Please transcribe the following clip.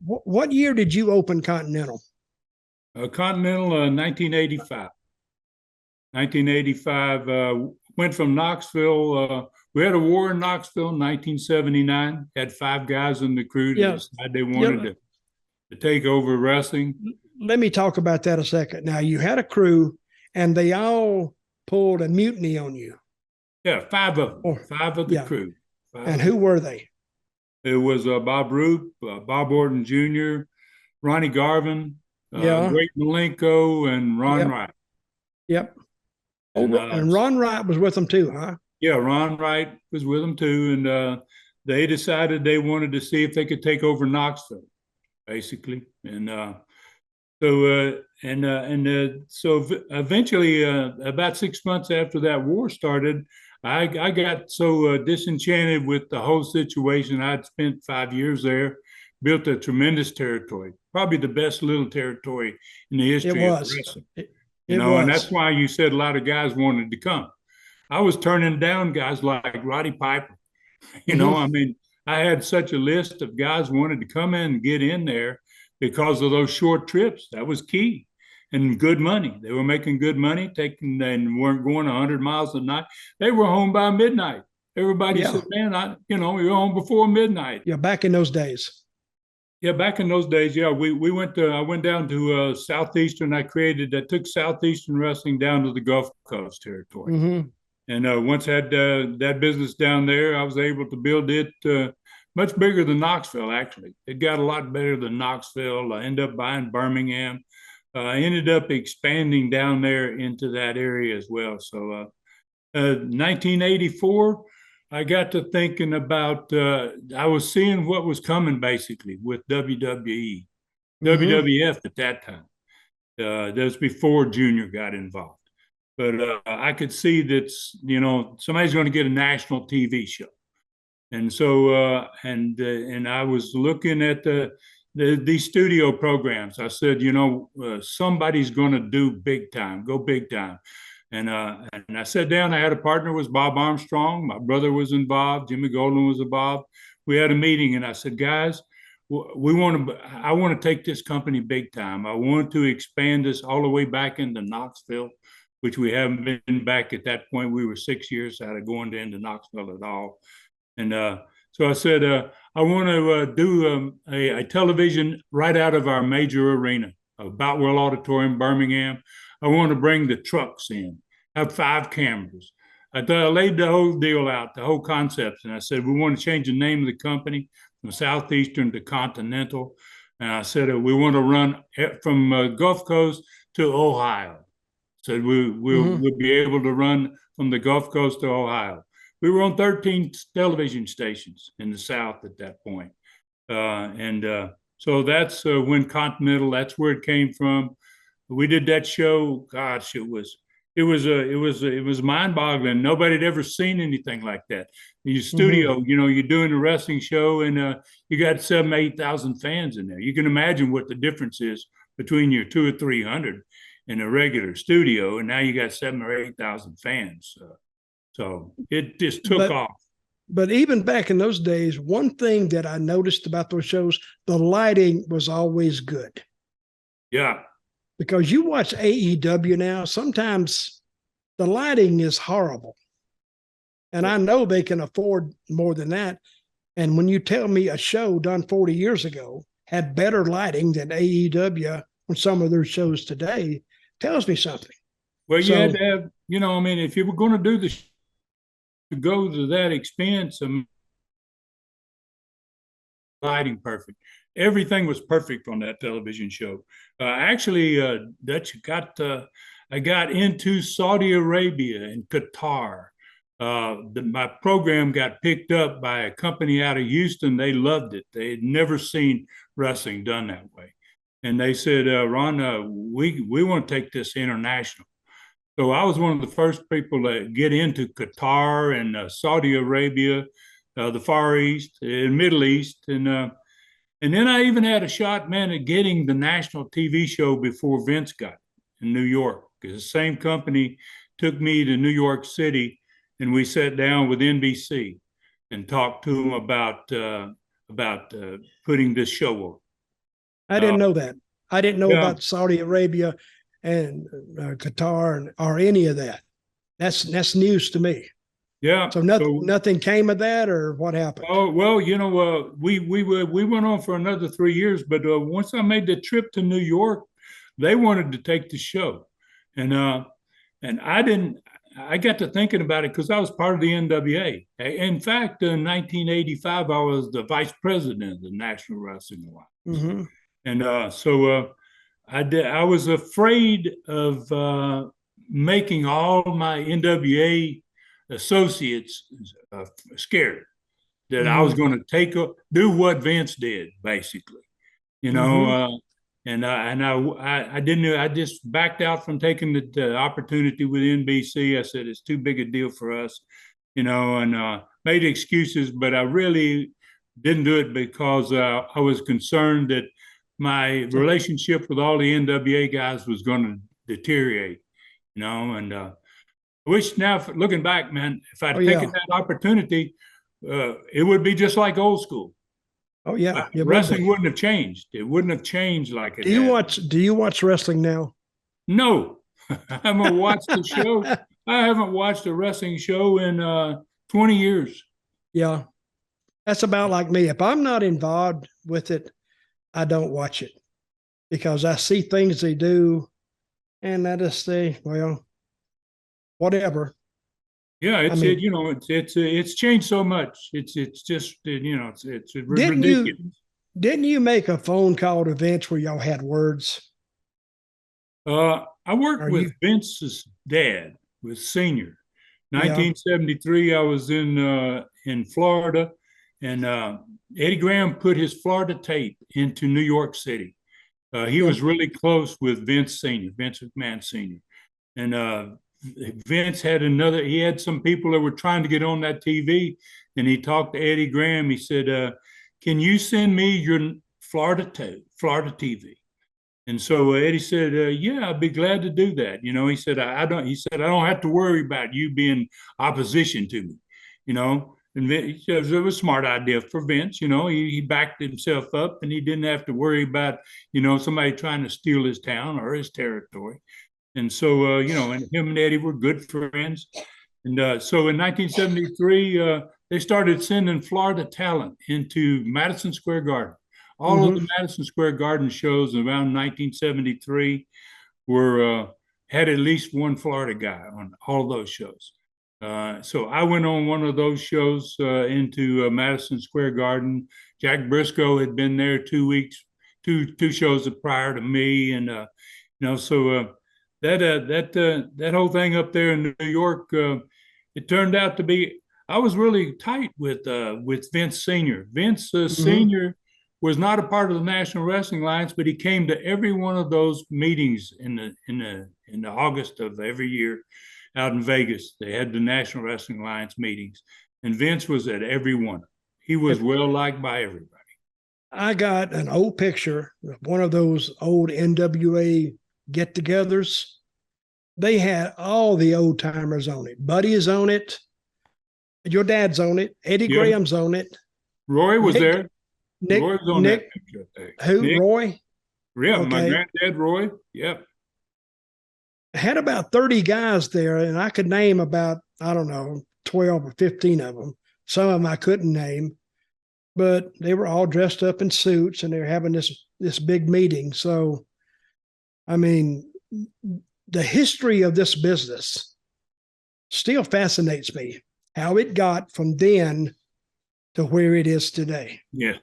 What year did you open Continental? Continental, 1985. 1985, went from Knoxville. We had a war in Knoxville in 1979. Had 5 guys in the crew that decided they wanted to take over wrestling. Let me talk about that a second. Now, you had a crew, and they all pulled a mutiny on you. Yeah, 5 of them. 5 of the crew. And who were they? It was Bob Roop, Bob Orton Jr., Ronnie Garvin, Great Malenko, and Ron Wright. Yep. And Ron Wright was with them too, huh? Yeah, Ron Wright was with them too. And they decided they wanted to see if they could take over Knoxville, basically. And so eventually, about 6 months after that war started, I got so disenchanted with the whole situation. I'd spent 5 years there, built a tremendous territory, probably the best little territory in the history of wrestling. And that's why you said a lot of guys wanted to come. I was turning down guys like Roddy Piper. I mean, I had such a list of guys wanted to come in and get in there because of those short trips. That was key. And good money. They were making good money, and weren't going 100 miles a night. They were home by midnight. Everybody said, man, you're home before midnight. Yeah, back in those days. Yeah, back in those days, I went down to Southeastern. I took Southeastern wrestling down to the Gulf Coast territory. Mm-hmm. And once I had that business down there, I was able to build it much bigger than Knoxville, actually. It got a lot better than Knoxville. I ended up buying Birmingham. I ended up expanding down there into that area as well. So 1984, I got to thinking about, I was seeing what was coming basically with WWE, WWF at that time. That was before Junior got involved. But I could see that, somebody's going to get a national TV show. And so, and I was looking at these studio programs. I said, somebody's going to do big time, go big time. And I sat down. I had a partner, was Bob Armstrong. My brother was involved. Jimmy Golden was involved. We had a meeting, and I said, guys, I want to take this company big time. I want to expand this all the way back into Knoxville, which we haven't been back at that point. We were 6 years out of going into Knoxville at all. And so I said, I want to do a television right out of our major arena, Boutwell Auditorium, Birmingham. I want to bring the trucks in, have 5 cameras. I laid the whole deal out, the whole concept. And I said, we want to change the name of the company from Southeastern to Continental. And I said, we want to run from Gulf Coast to Ohio. So we'll be able to run from the Gulf Coast to Ohio. We were on 13 television stations in the South at that point. So that's when Continental, that's where it came from. We did that show. Gosh, it was mind-boggling. Nobody had ever seen anything like that. Your studio, you're doing a wrestling show, and you got 8,000 fans in there. You can imagine what the difference is between your 200 or 300 in a regular studio, and now you got 7,000 or 8,000 fans. So it just took off. But even back in those days, one thing that I noticed about those shows, the lighting was always good. Yeah. Because you watch AEW now, sometimes the lighting is horrible. And I know they can afford more than that. And when you tell me a show done 40 years ago had better lighting than AEW on some of their shows today, tells me something. Well, you had to have, if you were going to do the to go to that expense of lighting perfect. Everything was perfect on that television show. Actually, Dutch I got into Saudi Arabia and Qatar. My program got picked up by a company out of Houston. They loved it. They had never seen wrestling done that way. And they said, Ron, we want to take this international. So I was one of the first people to get into Qatar and Saudi Arabia, the Far East and Middle East. And then I even had a shot, man, at getting the national TV show before Vince got it in New York. Because the same company took me to New York City, and we sat down with NBC and talked to them about putting this show on. I didn't know that. I didn't know Yeah. about Saudi Arabia and Qatar or any of that. That's news to me. Yeah. So nothing came of that, or what happened? Oh well, we went on for another 3 years, but once I made the trip to New York, they wanted to take the show, and I didn't. I got to thinking about it because I was part of the NWA. In fact, in 1985, I was the vice president of the National Wrestling Alliance, Mm-hmm. and I was afraid of making all my NWA associates scared that I was Mm-hmm. going to do what Vince did, basically, you know. Mm-hmm. I didn't. I just backed out from taking the opportunity with NBC. I said it's too big a deal for us, and made excuses. But I really didn't do it because I was concerned that my relationship with all the NWA guys was going to deteriorate, And I wish now, looking back, man, if I'd taken that opportunity, it would be just like old school. Oh yeah, Wrestling wouldn't have changed. It wouldn't have changed like it. Do you watch wrestling now? No, I haven't watched the show. I haven't watched a wrestling show in 20 years. Yeah, that's about like me. If I'm not involved with it, I don't watch it because I see things they do, and I just say, well, whatever. Yeah, it's changed so much. It's just it's ridiculous. Didn't you make a phone call to Vince where y'all had words? I worked with Vince's dad, with Senior. Yeah. 1973, I was in Florida, and Eddie Graham put his Florida tape into New York City. He was really close with Vince Senior, Vince McMahon Senior, and Vince he had some people that were trying to get on that TV, and he talked to Eddie Graham. He said, "Can you send me your Florida TV?" And so Eddie said, "Yeah, I'd be glad to do that." He said, "I don't." He said, "I don't have to worry about you being opposition to me." And Vince, it was a smart idea for Vince. He backed himself up, and he didn't have to worry about somebody trying to steal his town or his territory. And so and him and Eddie were good friends. And so in 1973, they started sending Florida talent into Madison Square Garden. All of the Madison Square Garden shows around 1973 had at least one Florida guy on all of those shows. So I went on one of those shows into Madison Square Garden. Jack Briscoe had been there 2 weeks, two shows prior to me, and so that whole thing up there in New York, it turned out to be. I was really tight with Vince Senior. Vince Senior was not a part of the National Wrestling Alliance, but he came to every one of those meetings in the August of every year out in Vegas. They had the National Wrestling Alliance meetings, and Vince was at every one. He was well liked by everybody. I got an old picture of one of those old NWA get-togethers. They had all the old timers on it. Buddy is on it. Your dad's on it. Eddie Graham's on it. Roy was there. Roy was on that picture. Who? Nick? Roy? Yeah, okay. My granddad, Roy. Yep. I had about 30 guys there, and I could name about, 12 or 15 of them. Some of them I couldn't name, but they were all dressed up in suits, and they were having this big meeting. So, the history of this business still fascinates me, how it got from then to where it is today. Yeah.